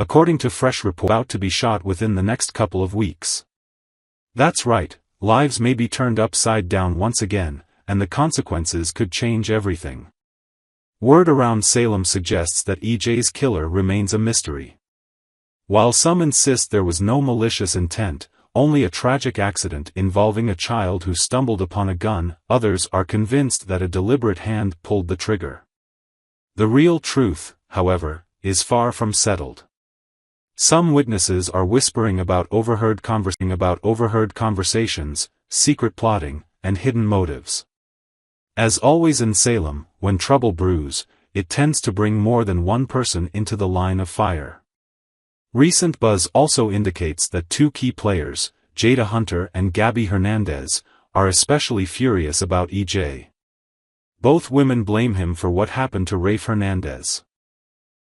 according to fresh report, about to be shot within the next couple of weeks. That's right, lives may be turned upside down once again, and the consequences could change everything. Word around Salem suggests that EJ's killer remains a mystery. While some insist there was no malicious intent, only a tragic accident involving a child who stumbled upon a gun, others are convinced that a deliberate hand pulled the trigger. The real truth, however, is far from settled. Some witnesses are whispering about overheard conversations, secret plotting, and hidden motives. As always in Salem, when trouble brews, it tends to bring more than one person into the line of fire. Recent buzz also indicates that two key players, Jada Hunter and Gabi Hernandez, are especially furious about EJ. Both women blame him for what happened to Rafe Hernandez.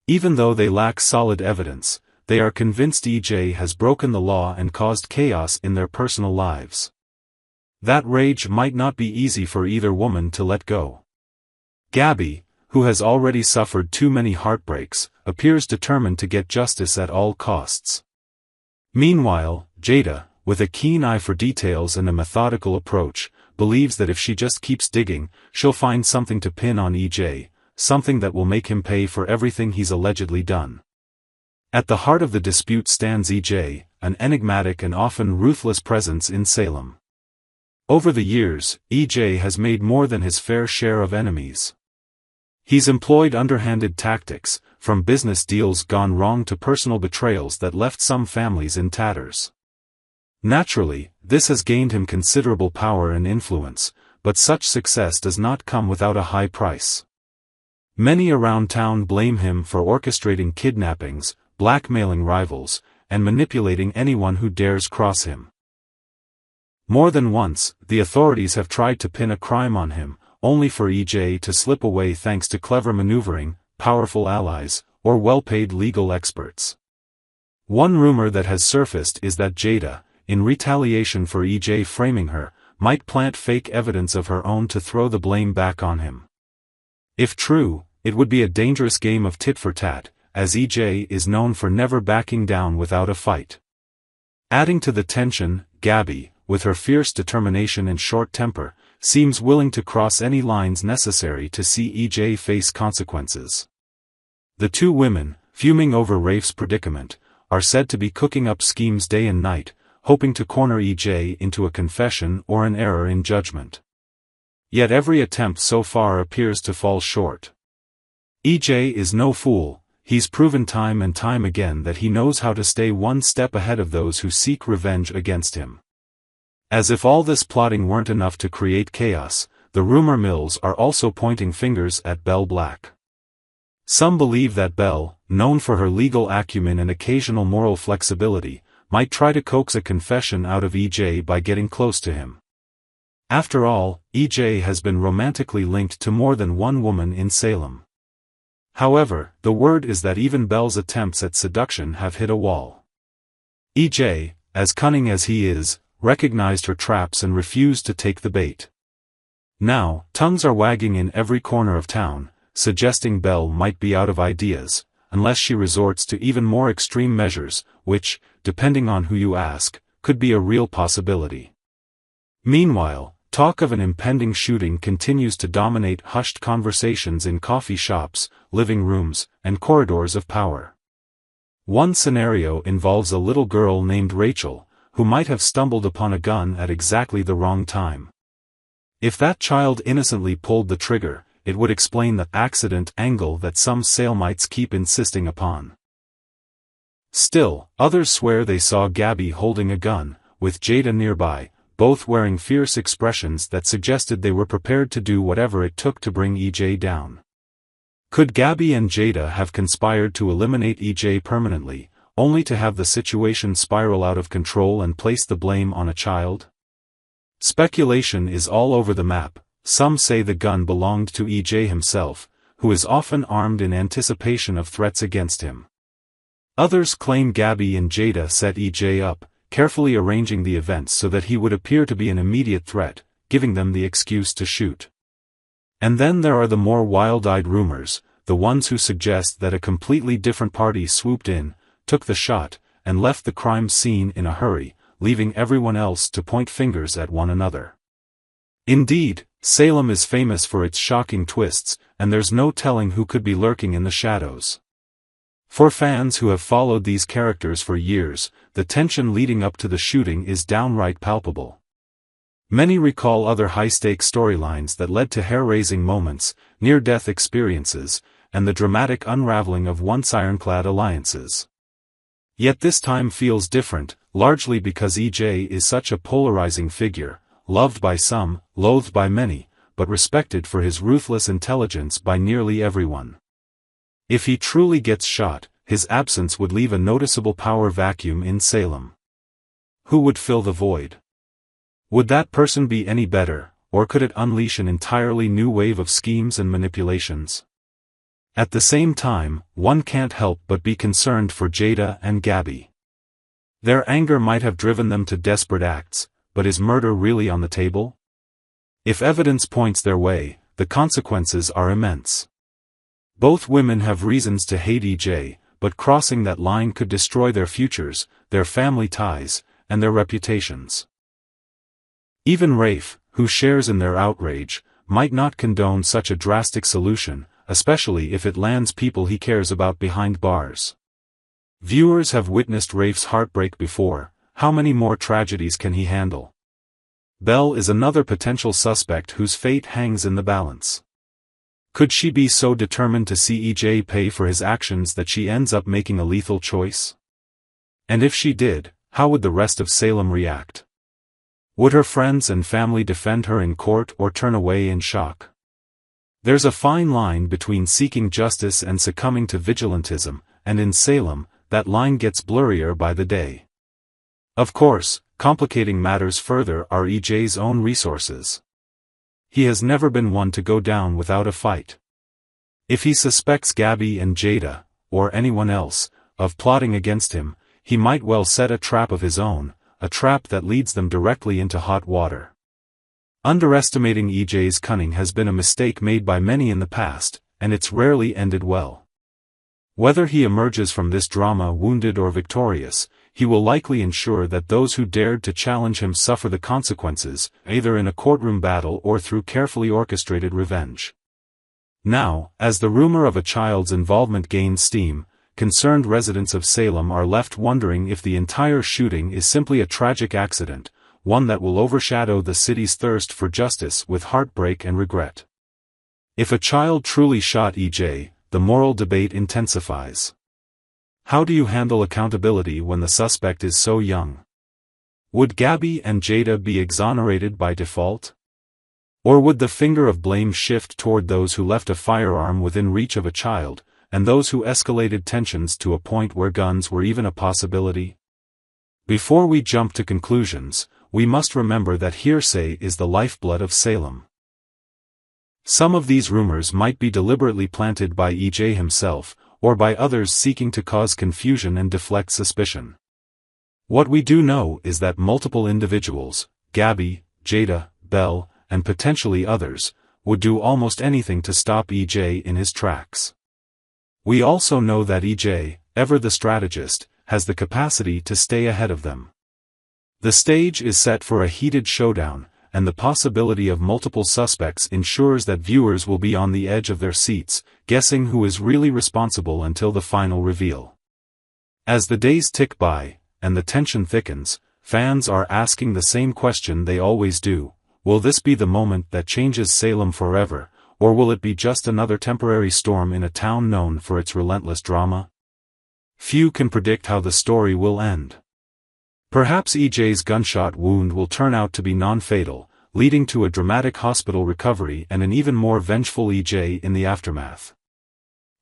Even though they lack solid evidence, they are convinced EJ has broken the law and caused chaos in their personal lives. That rage might not be easy for either woman to let go. Gabi, who has already suffered too many heartbreaks, appears determined to get justice at all costs. Meanwhile, Jada, with a keen eye for details and a methodical approach, believes that if she just keeps digging, she'll find something to pin on EJ, something that will make him pay for everything he's allegedly done. At the heart of the dispute stands EJ, an enigmatic and often ruthless presence in Salem. Over the years, EJ has made more than his fair share of enemies. He's employed underhanded tactics, from business deals gone wrong to personal betrayals that left some families in tatters. Naturally, this has gained him considerable power and influence, but such success does not come without a high price. Many around town blame him for orchestrating kidnappings, blackmailing rivals, and manipulating anyone who dares cross him. More than once, the authorities have tried to pin a crime on him, only for EJ to slip away thanks to clever maneuvering, powerful allies, or well-paid legal experts. One rumor that has surfaced is that Jada, in retaliation for EJ framing her, might plant fake evidence of her own to throw the blame back on him. If true, it would be a dangerous game of tit-for-tat, as EJ is known for never backing down without a fight. Adding to the tension, Gabi, with her fierce determination and short temper, seems willing to cross any lines necessary to see EJ face consequences. The two women, fuming over Rafe's predicament, are said to be cooking up schemes day and night, hoping to corner EJ into a confession or an error in judgment. Yet every attempt so far appears to fall short. EJ is no fool, he's proven time and time again that he knows how to stay one step ahead of those who seek revenge against him. As if all this plotting weren't enough to create chaos, the rumor mills are also pointing fingers at Belle Black. Some believe that Belle, known for her legal acumen and occasional moral flexibility, might try to coax a confession out of EJ by getting close to him. After all, EJ has been romantically linked to more than one woman in Salem. However, the word is that even Belle's attempts at seduction have hit a wall. EJ, as cunning as he is, recognized her traps and refused to take the bait. Now, tongues are wagging in every corner of town, suggesting Belle might be out of ideas, unless she resorts to even more extreme measures, which, depending on who you ask, could be a real possibility. Meanwhile, talk of an impending shooting continues to dominate hushed conversations in coffee shops, living rooms, and corridors of power. One scenario involves a little girl named Rachel, who might have stumbled upon a gun at exactly the wrong time. If that child innocently pulled the trigger, it would explain the accident angle that some Salemites keep insisting upon. Still, others swear they saw Gabi holding a gun, with Jada nearby, both wearing fierce expressions that suggested they were prepared to do whatever it took to bring EJ down. Could Gabi and Jada have conspired to eliminate EJ permanently, only to have the situation spiral out of control and place the blame on a child? Speculation is all over the map. Some say the gun belonged to EJ himself, who is often armed in anticipation of threats against him. Others claim Gabi and Jada set EJ up, carefully arranging the events so that he would appear to be an immediate threat, giving them the excuse to shoot. And then there are the more wild-eyed rumors, the ones who suggest that a completely different party swooped in, took the shot, and left the crime scene in a hurry, leaving everyone else to point fingers at one another. Indeed, Salem is famous for its shocking twists, and there's no telling who could be lurking in the shadows. For fans who have followed these characters for years, the tension leading up to the shooting is downright palpable. Many recall other high-stakes storylines that led to hair-raising moments, near-death experiences, and the dramatic unraveling of once ironclad alliances. Yet this time feels different, largely because EJ is such a polarizing figure, loved by some, loathed by many, but respected for his ruthless intelligence by nearly everyone. If he truly gets shot, his absence would leave a noticeable power vacuum in Salem. Who would fill the void? Would that person be any better, or could it unleash an entirely new wave of schemes and manipulations? At the same time, one can't help but be concerned for Jada and Gabi. Their anger might have driven them to desperate acts, but is murder really on the table? If evidence points their way, the consequences are immense. Both women have reasons to hate EJ, but crossing that line could destroy their futures, their family ties, and their reputations. Even Rafe, who shares in their outrage, might not condone such a drastic solution, especially if it lands people he cares about behind bars. Viewers have witnessed Rafe's heartbreak before. How many more tragedies can he handle? Belle is another potential suspect whose fate hangs in the balance. Could she be so determined to see EJ pay for his actions that she ends up making a lethal choice? And if she did, how would the rest of Salem react? Would her friends and family defend her in court or turn away in shock? There's a fine line between seeking justice and succumbing to vigilantism, and in Salem, that line gets blurrier by the day. Of course, complicating matters further are EJ's own resources. He has never been one to go down without a fight. If he suspects Gabi and Jada, or anyone else, of plotting against him, he might well set a trap of his own, a trap that leads them directly into hot water. Underestimating EJ's cunning has been a mistake made by many in the past, and it's rarely ended well. Whether he emerges from this drama wounded or victorious, he will likely ensure that those who dared to challenge him suffer the consequences, either in a courtroom battle or through carefully orchestrated revenge. Now, as the rumor of a child's involvement gains steam, concerned residents of Salem are left wondering if the entire shooting is simply a tragic accident, one that will overshadow the city's thirst for justice with heartbreak and regret. If a child truly shot EJ, the moral debate intensifies. How do you handle accountability when the suspect is so young? Would Gabi and Jada be exonerated by default? Or would the finger of blame shift toward those who left a firearm within reach of a child, and those who escalated tensions to a point where guns were even a possibility? Before we jump to conclusions, we must remember that hearsay is the lifeblood of Salem. Some of these rumors might be deliberately planted by EJ himself, or by others seeking to cause confusion and deflect suspicion. What we do know is that multiple individuals, Gabi, Jada, Belle, and potentially others, would do almost anything to stop EJ in his tracks. We also know that EJ, ever the strategist, has the capacity to stay ahead of them. The stage is set for a heated showdown, and the possibility of multiple suspects ensures that viewers will be on the edge of their seats, guessing who is really responsible until the final reveal. As the days tick by, and the tension thickens, fans are asking the same question they always do: will this be the moment that changes Salem forever, or will it be just another temporary storm in a town known for its relentless drama? Few can predict how the story will end. Perhaps EJ's gunshot wound will turn out to be non-fatal, leading to a dramatic hospital recovery and an even more vengeful EJ in the aftermath.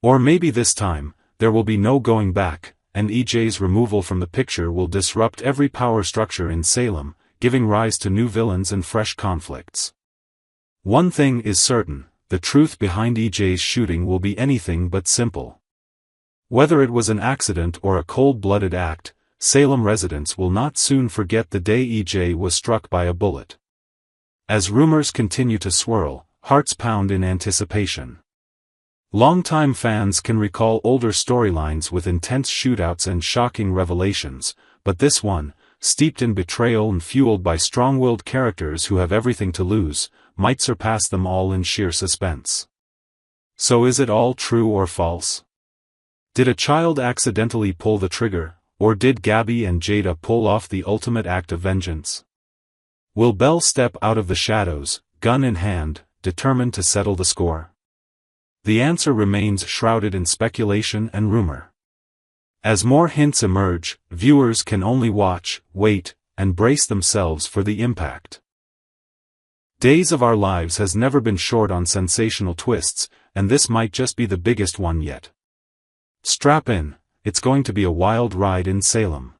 Or maybe this time, there will be no going back, and EJ's removal from the picture will disrupt every power structure in Salem, giving rise to new villains and fresh conflicts. One thing is certain: the truth behind EJ's shooting will be anything but simple. Whether it was an accident or a cold-blooded act, Salem residents will not soon forget the day EJ was struck by a bullet. As rumors continue to swirl, hearts pound in anticipation. Longtime fans can recall older storylines with intense shootouts and shocking revelations, but this one, steeped in betrayal and fueled by strong-willed characters who have everything to lose, might surpass them all in sheer suspense. So is it all true or false? Did a child accidentally pull the trigger, or did Gabi and Jada pull off the ultimate act of vengeance? Will Belle step out of the shadows, gun in hand, determined to settle the score? The answer remains shrouded in speculation and rumor. As more hints emerge, viewers can only watch, wait, and brace themselves for the impact. Days of Our Lives has never been short on sensational twists, and this might just be the biggest one yet. Strap in, it's going to be a wild ride in Salem.